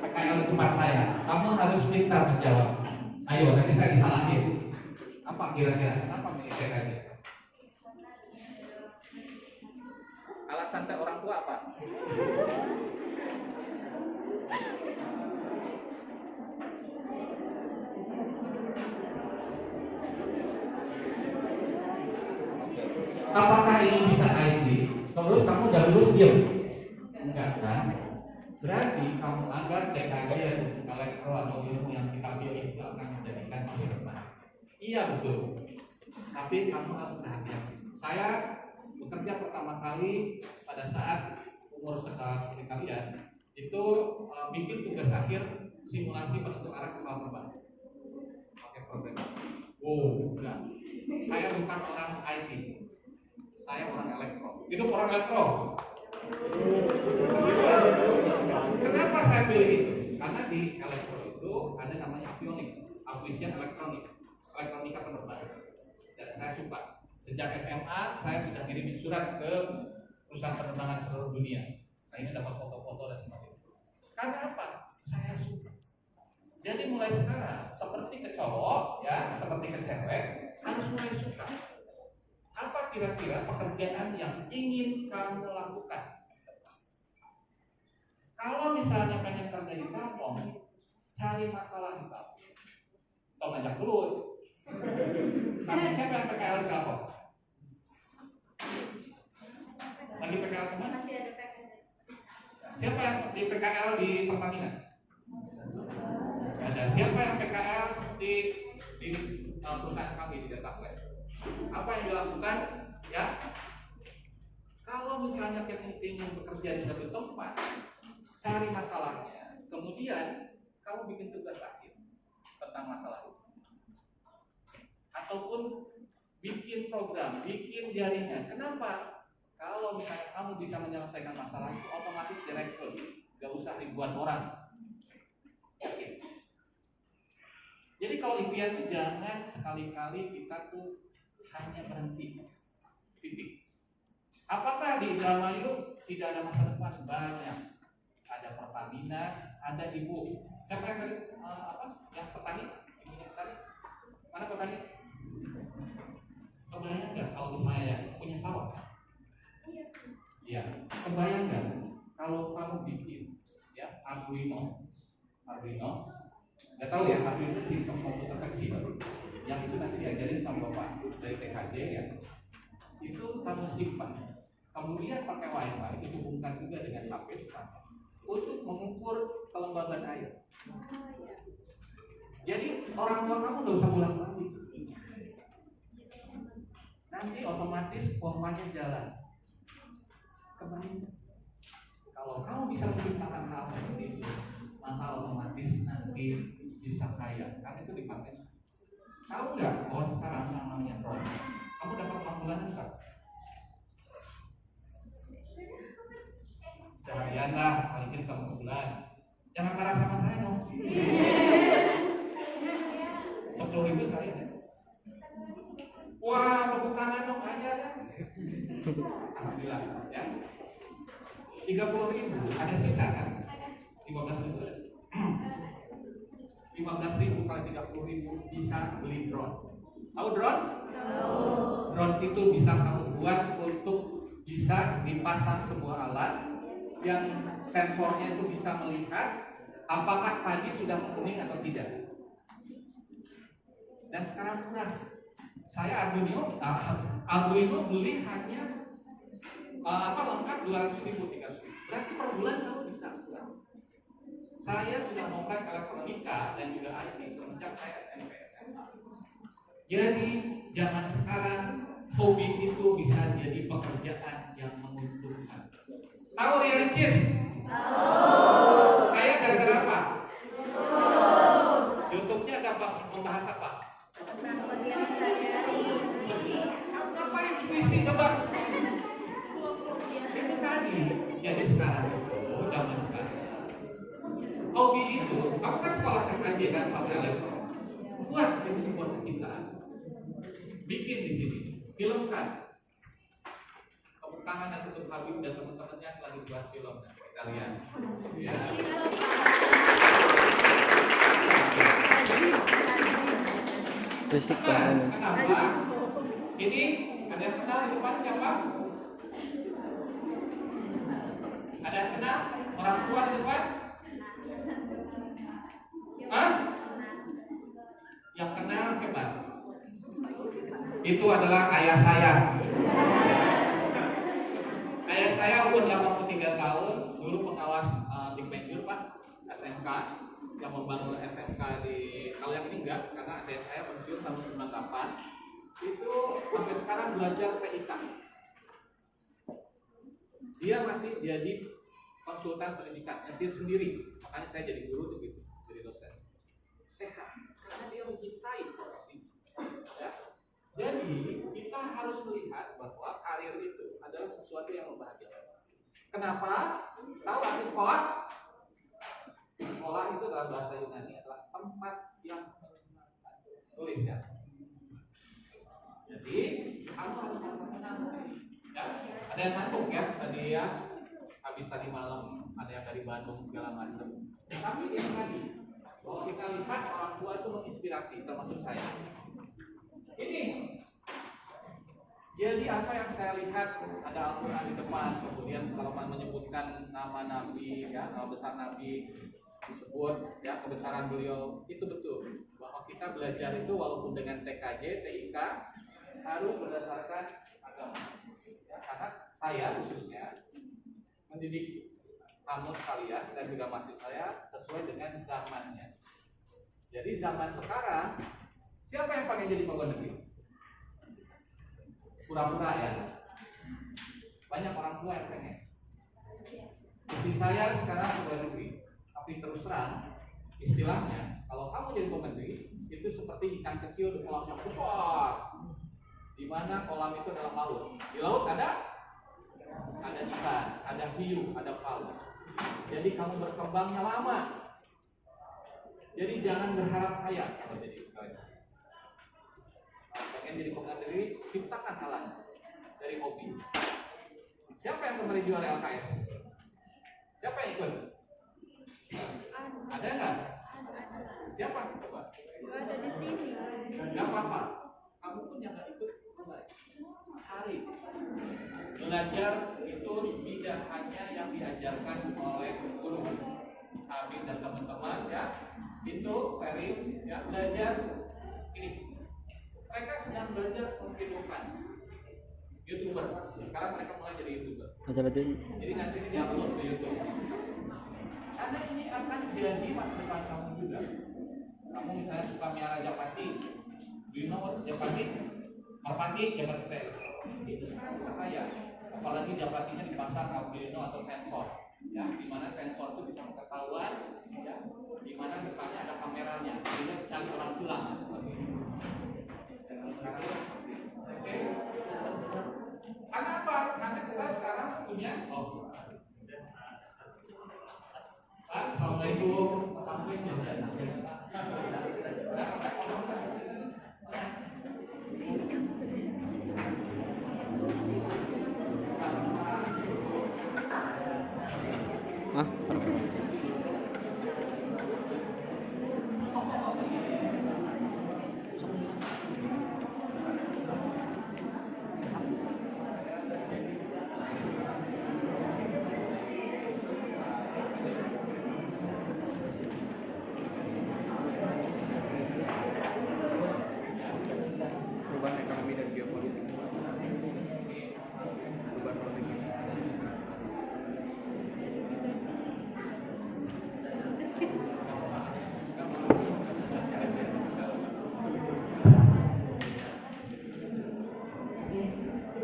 PKL di tempat saya, kamu harus pintar menjawab. Ayo, nanti saya disalahin. Apa kira-kira? Kenapa milih PKL? Alasan teh orang tua apa? Apakah ini bisa IT? Terus kamu udah lulus diam? Enggak kan? Berarti kamu anggap TKJ elektro atau ilmu yang kita pilih itu akan menjadikan masa depan. Iya betul. Tapi kamu harus berhati-hati. Saya bekerja pertama kali pada saat umur seperti kalian itu bikin tugas akhir simulasi penentu arah pesawat terbang. Pakai program. Oh, enggak. Saya bukan orang IT. Saya orang elektro. Hidup orang elektro. Kenapa saya pilih itu? Karena di elektro itu ada namanya avionik, aviation elektronik, elektronika penerbangan. Saya suka. Sejak SMA saya sudah kirimin surat ke perusahaan penerbangan seluruh dunia. Nah ini dapat foto-foto dan sebagainya. Karena apa? Saya suka. Jadi mulai sekarang seperti ke cowok, ya, seperti ke cewek harus mulai suka. Apa kira-kira pekerjaan yang ingin kamu lakukan? Kalau misalnya pengen kerja di Telkom, cari masalah di Telkom. Atau ngajak dulu. Tapi siapa yang PKL di Telkom? Lagi PKL semua? Masih ada PKL. Siapa yang di PKL di Pertamina? Ada. Siapa yang PKL di perusahaan kami di Dataflash? Apa yang dilakukan? Ya, kalau misalnya kita ingin bekerja di satu tempat, cari masalahnya, kemudian kamu bikin tugas akhir tentang masalah itu, ataupun bikin program, bikin jaringan. Kenapa? Kalau misalnya kamu bisa menyelesaikan masalah itu, otomatis direktur, gak usah ribuan orang. Yakin? Jadi kalau impian itu jangan sekali-kali kita tuh hanya berhenti titik. Apakah di Indramayu tidak ada masa depan? Banyak. Ada Pertamina, ada Ibu. Siapa yang tadi? Yang petani? Ibunya petani? Mana petani? Kebayang nggak kalau misalnya ya, punya sawah? Iya. Kebayang nggak kalau kamu bikin ya Arduino? Nggak tahu ya, Arduino itu sistem komputer kecil yang itu nanti diajarin sama bapak dari TKJ ya. Itu kamu simpan, kemudian pakai wifi dihubungkan juga dengan HP untuk mengukur kelembaban air. Jadi orang tua kamu nggak usah pulang balik, nanti otomatis pompanya jalan. Kebayang kalau kamu bisa menciptakan hal seperti itu, maka otomatis nanti bisa kaya, karena itu dipakai. Tahu nggak bahwa sekarang yang namanya drone, kamu dapat uang bulanan nggak? Seharian lah, paling tidak sama sebulan. Jangan marah sama saya dong. 10.000 kali ya. Wah, tepuk tangan dong aja kan. Alhamdulillah ya. 30.000 ada sisa kan? 15.000. 15.000 kali 30.000 bisa beli drone. Tahu drone? Drone itu bisa kamu buat untuk bisa dipasang sebuah alat yang sensornya itu bisa melihat apakah padi sudah menguning atau tidak. Dan sekarang murah. Saya Arduino beli hanya lengkap 200.000, 300.000. Berarti per bulan kamu bisa buat. Saya sudah ngoprek elektronika dan juga IT semenjak saya SMP SMA. Jadi jangan sekarang hobi itu bisa jadi pekerjaan yang menguntungkan. Tahu realities? Tahu. Saya gara-gara apa? YouTube-nya gampang membahas apa? Ngapain puisi coba? Itu tadi. Jadi sekarang itu zaman sekarang. Hobi itu, aku kan sekolah teknologi dan software elektro. Buat jadi sebuah kecintaan. Bikin di sini, filmkan. Tepuk tangan untuk Habib dan teman-temannya lagi buat film. Kita lihat. Ya. Risik Nah, banget. kenapa? Ini ada yang kenal di depan siapa? Ada yang kenal? Orang tua di depan? Hah? Yang kenal siapa? Itu adalah ayah saya. Ayah saya umur 83 tahun, dulu pengawas di Penjur Pak, SMK, yang membangun SMK di, kalau yang ini enggak, karena ayah saya pensiun tahun 98. Itu sampai sekarang belajar TIK. Dia masih jadi konsultan pendidikan, nyetir sendiri, makanya saya jadi guru begitu, jadi dosen. Sehat, karena dia mencintai profesi. Ya. Jadi kita harus melihat bahwa karir itu adalah sesuatu yang membahagiakan. Kenapa? Tahu arti sekolah? Sekolah itu dalam bahasa Yunani adalah tempat yang menyenangkan. Tulis ya. Jadi kamu harus senang. Ya, ada yang ngantuk ya tadi ya. Habis tadi malam ada yang dari Bandung segala macam. Tapi yang tadi, kalau kita lihat orang tua itu menginspirasi, termasuk saya. Ini. Jadi apa yang saya lihat ada Al-Quran di depan, kemudian kalau menyebutkan nama Nabi, ya nama besar Nabi disebut, ya kebesaran beliau itu betul. Bahwa kita belajar itu walaupun dengan TKJ, TIK harus berdasarkan agama. Ya, karena saya khususnya mendidik kamu sekalian dan juga mahasiswa saya sesuai dengan zamannya. Jadi zaman sekarang siapa yang pengen jadi pegawai negeri? Pura-pura ya. Banyak orang tua yang pengen. Istri saya sekarang pegawai negeri, tapi terus terang istilahnya kalau kamu jadi pegawai negeri itu seperti ikan kecil di kolam yang besar, di mana kolam itu adalah laut. Di laut ada ikan, ada hiu, ada paus. Jadi kamu berkembangnya lama. Jadi jangan berharap kaya kalau jadi pegawai. Pengen jadi pegawai negeri, ciptakan alat dari hobi. Siapa yang kembali juara LKS? Siapa yang ikut? Ada nggak? Siapa? Coba. Gak ada di sini. Nggak apa-apa. Kamu pun yang nggak ikut kembali. Hari belajar itu tidak hanya yang diajarkan oleh guru. Habib dan teman-teman ya, itu sering ya belajar ini. Mereka sedang belajar kehidupan YouTuber. Sekarang mereka mulai jadi YouTuber. Jadi nanti ini diupload di YouTube. Karena ini akan jadi masa depan kamu juga. Kamu misalnya suka miara Japati, do you know what Japati? Merpati, Japati teh. Itu sekarang bisa kaya. Apalagi Japatinya dipasang Arduino atau sensor. Ya, di mana sensor itu bisa ketahuan, ya, di mana misalnya ada kameranya, bisa cari orang pulang. Oke. Karena apa? Karena kita sekarang punya Assalamualaikum.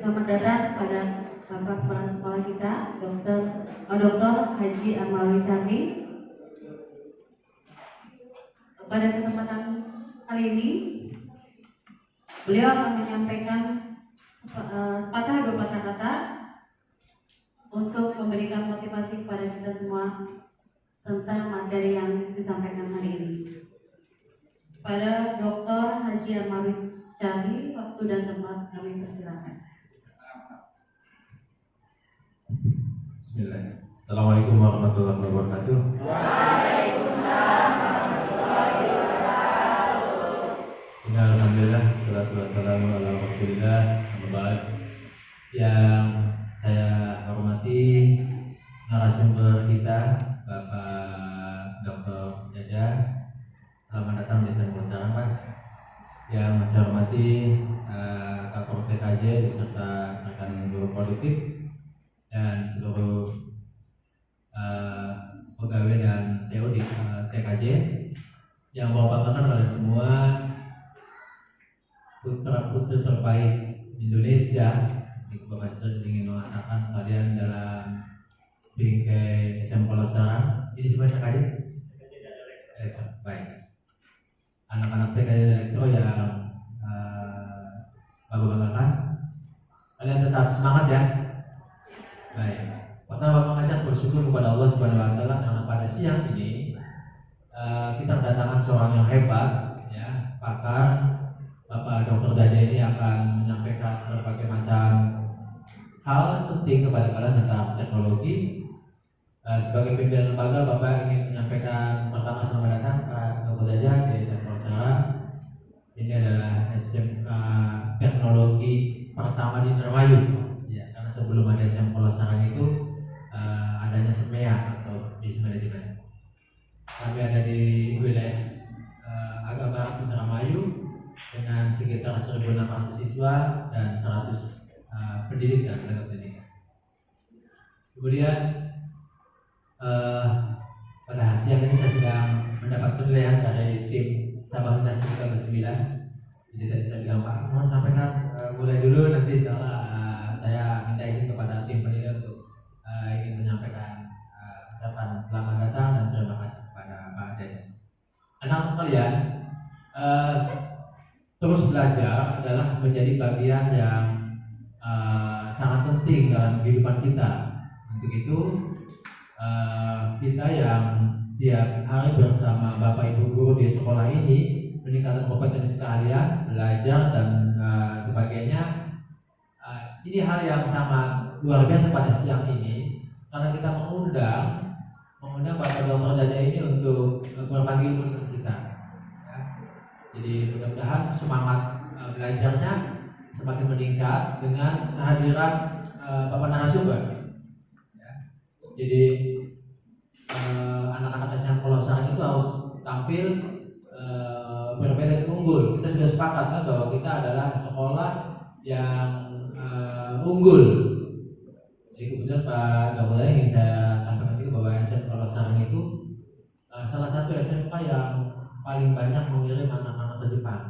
Selamat datang pada Bapak Kepala Sekolah kita, Dr. Haji Amal Wicani. Pada kesempatan kali ini, beliau akan menyampaikan sepatah dua patah kata untuk memberikan motivasi kepada kita semua tentang materi yang disampaikan hari ini. Pada Dr. Haji Amal Wicani, waktu dan tempat kami persilakan. Bismillah. Assalamualaikum warahmatullahi wabarakatuh. Waalaikumsalam warahmatullahi wabarakatuh. yang saya hormati Kapolres TKJ beserta rekan guru produktif dan seluruh pegawai dan TO di TKJ yang banggakan kalian semua, putra-putri terbaik Indonesia. Bapak ingin mengatakan kalian dalam bingkai SMK Losarang ini semuanya TKJ? Baik. Anak-anak TKJ Elektro yang Bapak banggakan, kalian tetap semangat ya. Baik. Pertama mengajak bersyukur kepada Allah Subhanahu Wa Taala karena pada siang ini kita kedatangan seorang yang hebat, ya, pakar. Bapak Dr. Jaja ini akan menyampaikan berbagai macam hal penting kepada kalian tentang teknologi. Sebagai pimpinan lembaga, Bapak ingin menyampaikan pertama selamat datang Pak Dr. Jaja di SMK Losarang. Ini adalah SMK teknologi pertama di Indramayu, ya, karena sebelum ada SMK Losarang itu adanya SMEA atau Business Management. Kami ada di wilayah agak barat Indramayu dengan sekitar 1.600 siswa dan 100 pendidik dan tenaga pendidikan. Kemudian pada siang ini saya sudah mendapat penilaian dari tim cabang dinas 39. Jadi tadi saya bilang Pak, mohon sampaikan mulai dulu, nanti saya minta izin kepada tim penilai untuk ingin menyampaikan ucapan selamat datang dan terima kasih kepada Pak Jaja. Anak sekalian, terus belajar adalah menjadi bagian yang sangat penting dalam kehidupan kita. Untuk itu kita yang tiap hari bersama Bapak Ibu guru di sekolah ini meningkatkan kompetensi kalian, belajar dan sebagainya. Ini hal yang sangat luar biasa pada siang ini karena kita mengundang Bapak Dr. Jaja ini untuk berbagi ilmu dengan kita. Ya. Jadi mudah-mudahan semangat belajarnya semakin meningkat dengan kehadiran Bapak narasumber. Ya. Jadi anak-anak SMK Losarang itu harus tampil berbeda dan unggul. Kita sudah sepakat kan bahwa kita adalah sekolah yang unggul. Jadi kebetulan Pak Dr. ingin saya sampaikan juga bahwa SMK Losarang itu salah satu SMK yang paling banyak mengirim anak-anak ke Jepang.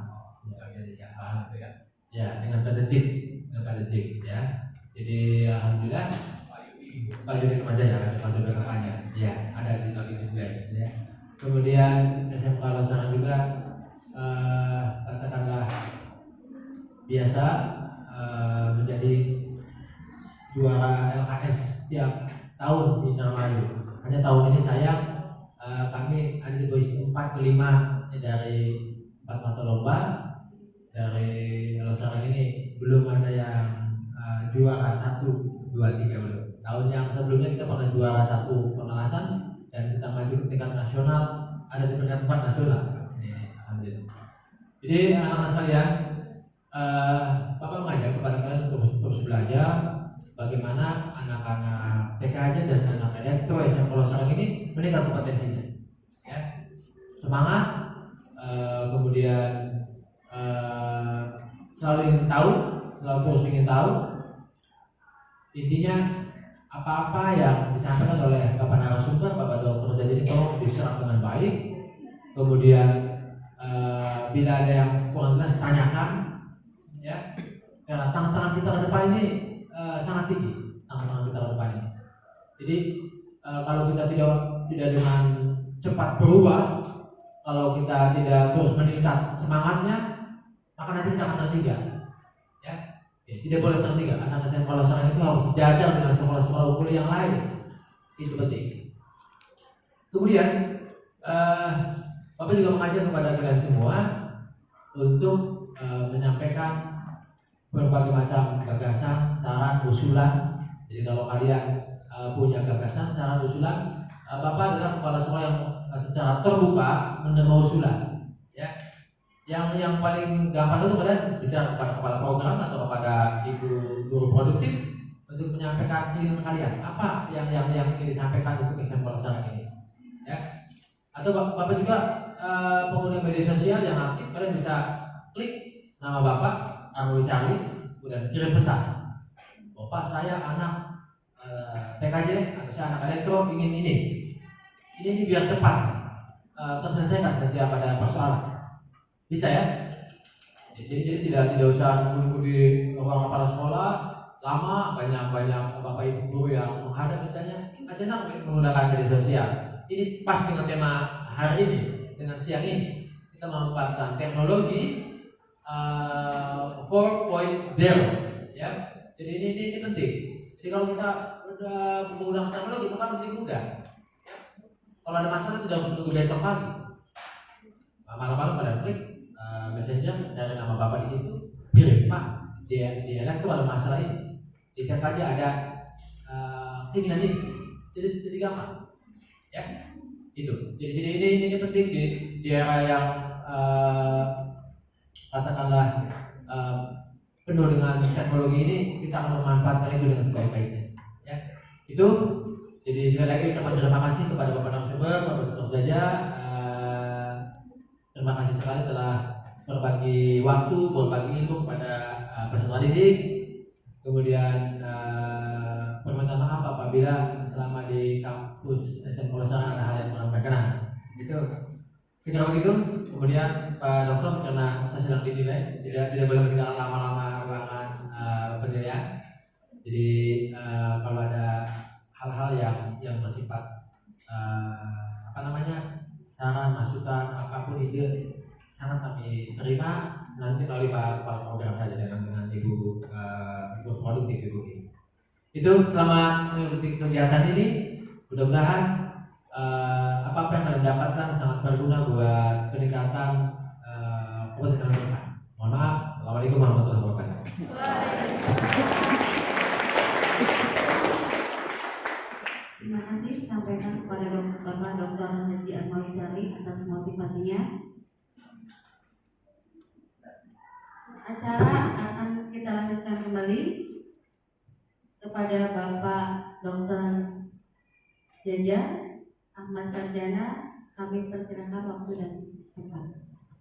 Ya, dengan pedagogik, ya. Jadi alhamdulillah Pak Yudi Kemaja ya, Pak Yudi Kemaja. Ya, ada di juga ya. Kemudian SMK Losarang juga katakanlah biasa menjadi juara LKS tiap tahun di Indramayu. Hanya tahun ini kami ada di posisi 4 ke 5 dari 4 mata lomba. Dari Losarang ini belum ada yang juara 1, 2, 3 belum. Tahun yang sebelumnya kita pernah juara 1 pengawasan dan kita maju ke tingkat nasional, ada di peringkat 4 nasional. Alhamdulillah. Jadi anak-anak sekalian, Bapak mengajak kepada kalian untuk terus belajar bagaimana anak-anak TKJ dan anak elektro SMK Losarang ini meningkat kompetensinya. Ya. Semangat, kemudian selalu ingin tahu, selalu terus ingin tahu. Intinya apa-apa yang disampaikan oleh Bapak narasumber, Bapak Dr. Jaja ini tolong diserap dengan baik. Kemudian bila ada yang kurang jelas tanyakan, ya. Karena tantangan kita ke depan ini sangat tinggi, tantangan kita ke depan ini. Jadi kalau kita tidak dengan cepat berubah, kalau kita tidak terus meningkat semangatnya, maka nanti kita akan tertinggal. Ya, tidak boleh tertinggal. Anak SMK Losarang itu harus sejajar dengan sekolah-sekolah unggul yang lain. Itu penting. Kemudian Bapak juga mengajak kepada kalian semua untuk menyampaikan berbagai macam gagasan, saran, usulan. Jadi kalau kalian punya gagasan, saran, usulan, Bapak adalah kepala sekolah yang secara terbuka menerima usulan. Ya. Yang paling gampang itu kalian bicara kepada kepala program atau kepada ibu guru produktif untuk menyampaikan keinginan kalian. Apa yang ingin disampaikan untuk SMK Losarang ini? Ya. Atau Bapak juga pengguna media sosial yang aktif, kalian bisa klik nama Bapak Arwi Charlie, kemudian kirim pesan. Bapak, saya anak TKJ atau saya anak elektro ingin ini biar cepat terselesaikan setiap ada persoalan. Bisa ya? Jadi tidak usah menunggu di ruang kepala sekolah lama, banyak bapak ibu guru yang menghadap misalnya. Senang menggunakan media sosial. Ini pas dengan tema hari ini, dengan siang ini kita memanfaatkan teknologi 4.0 ya. Jadi ini penting. Jadi kalau kita udah menggunakan teknologi maka menjadi mudah. Kalau ada masalah tidak harus menunggu besok pagi. Malam-malam pada klik messenger dari nama bapak di situ, kirim Pak. Dia itu ada masalah ini. Lihat aja ada keinginan ini. Jadi gampang. Ya. Itu. Jadi ini penting di era yang katakanlah penuh dengan teknologi ini, kita akan memanfaatkan itu dengan sebaik-baiknya. Ya. Itu. Jadi sekali lagi terima kasih kepada Bapak narasumber, Bapak Dr. Jaja. Terima kasih sekali telah berbagi waktu, berbagi ilmu kepada peserta didik. Kemudian permintaan maaf apabila selama di kampus SMK Losarang ada hal yang kurang berkenan. Gitu. Segera begitu. Kemudian Pak Dokter, karena saya sedang dinilai, tidak boleh meninggalkan lama-lama ruangan penilaian. Jadi kalau ada hal-hal yang bersifat saran, masukan, apapun ide sangat kami terima nanti melalui Pak Kepala Program saja dengan Ibu produktif Ibu. Itu selama mengikuti kegiatan ini, mudah-mudahan apa yang kalian dapatkan sangat berguna buat peningkatan potensi kita. Mohon maaf. Assalamualaikum warahmatullahi wabarakatuh. Terima kasih sampaikan kepada Bapak Dr. Haji Arwi Charlie atas motivasinya. Acara akan kita lanjutkan kembali kepada Bapak Dr. Jaja Ahmad Sarjana. Kami persilakan waktu dan tempat.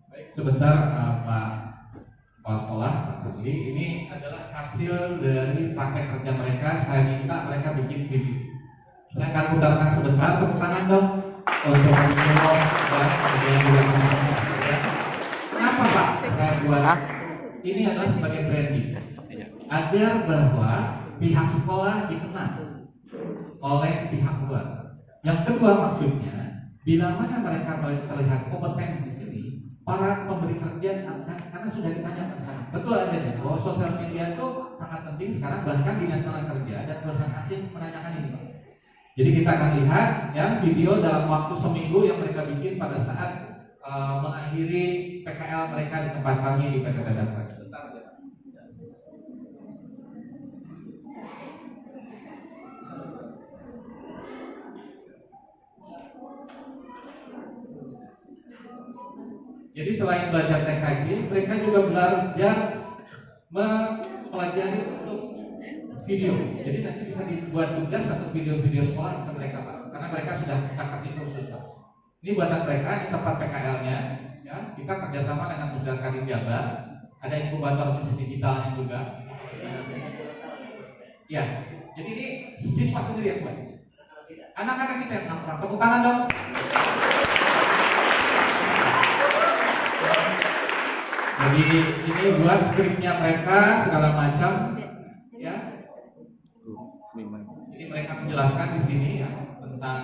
Baik, sebentar Pak Kepala Sekolah. Jadi ini adalah hasil dari praktek kerja mereka. Saya minta mereka bikin video. Saya akan putarkan sebentar, tepuk tangan dong untuk menolak dan kenapa Pak saya buat ini adalah sebagai branding agar bahwa pihak sekolah dikenal oleh pihak luar. Yang kedua maksudnya, bila mana mereka terlihat kompeten di sini, para pemberi kerja karena sudah ditanya bersama. Betul adanya bahwa sosial media itu sangat penting sekarang, bahkan Dinas Tenaga Kerja dan perusahaan asing menanyakan ini Pak. Jadi kita akan lihat ya video dalam waktu seminggu yang mereka bikin pada saat mengakhiri PKL mereka di tempat kami di PT Tadaka. Jadi selain belajar TKJ, mereka juga belajar mempelajari untuk video. Jadi nanti bisa dibuat tugas atau video-video sekolah untuk mereka Pak. Karena mereka sudah kita kasih kursus Pak. Ini buatan mereka di tempat PKL-nya. Ya, kita kerjasama dengan Pusat Kadin Jabar. Ada inkubator bisnis digitalnya juga. Ya, jadi ini siswa sendiri yang buat. Anak-anak kita yang nongkrong. Tepuk tangan dong. Jadi ini buat skripnya mereka segala macam. Ya. Jadi mereka menjelaskan di sini ya tentang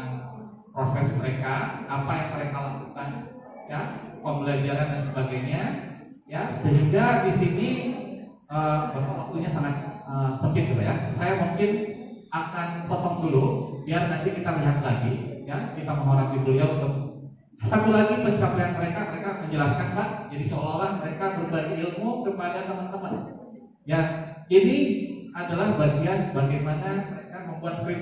proses mereka, apa yang mereka lakukan, ya, pembelajaran dan sebagainya, ya, sehingga di sini waktunya sangat sempit gitu ya. Saya mungkin akan potong dulu, biar nanti kita lihat lagi, ya, kita menghormati beliau untuk satu lagi pencapaian mereka menjelaskan Pak. Jadi seolah-olah mereka berbagi ilmu kepada teman-teman. Ya, ini adalah bagian bagaimana mereka membuat film.